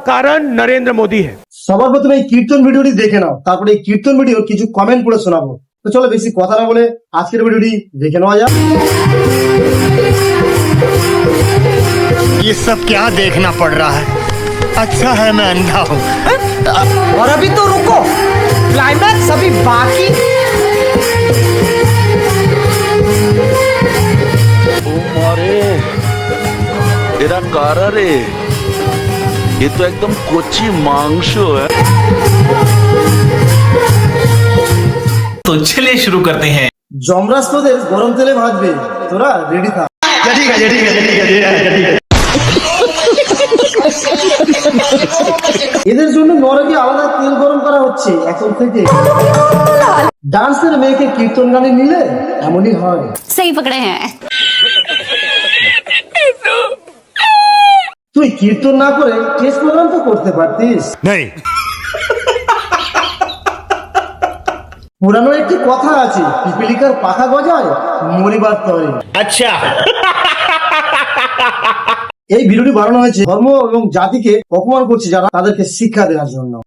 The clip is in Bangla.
कारण नरेंद्र मोदी है। সবার প্রথমে এই কীর্তন ভিডিওটি দেখে নাও, তারপরে এই কীর্তন ভিডিওর কিছু কমেন্ট পড়ে শোনাবো। তো চলো বেশি কথা না বলে আজকের ভিডিওটি দেখে নেওয়া যাক। ये सब क्या देखना पड़ रहा है? अच्छा है मैं अंधा हूँ। और अभी तो रुको, क्लाइमैक्स अभी बाकी। ও মারে, এরা কারা রে? এ তো একদম কচি মাংস। तो चलिए शुरू करते हैं। যমরাজ তোদের গরম তেলে ভাজবে, তোরা রেডি থাক। ঠিক আছে ঠিক আছে ঠিক আছে ঠিক আছে। এদের জন্য নরকে আলাদা তেল গরম করা হচ্ছে এখন থেকে। ডান্সের মেয়েকে কীর্তন গানে নিলে এমনই হয়। सही पकड़े हैं। তুই কীর্তন না করে টেস্ট প্রোগ্রাম তো করতে পারতিস। नहीं। পুরানো একটি কথা আছে, পিপিলিকার পাখা গজায় মরিবার তরে। अच्छा। এই ভিডিওটি বানানো হয়েছে ধর্ম এবং জাতিকে অপমান করছে যারা, তাদেরকে শিক্ষা দেওয়ার জন্য।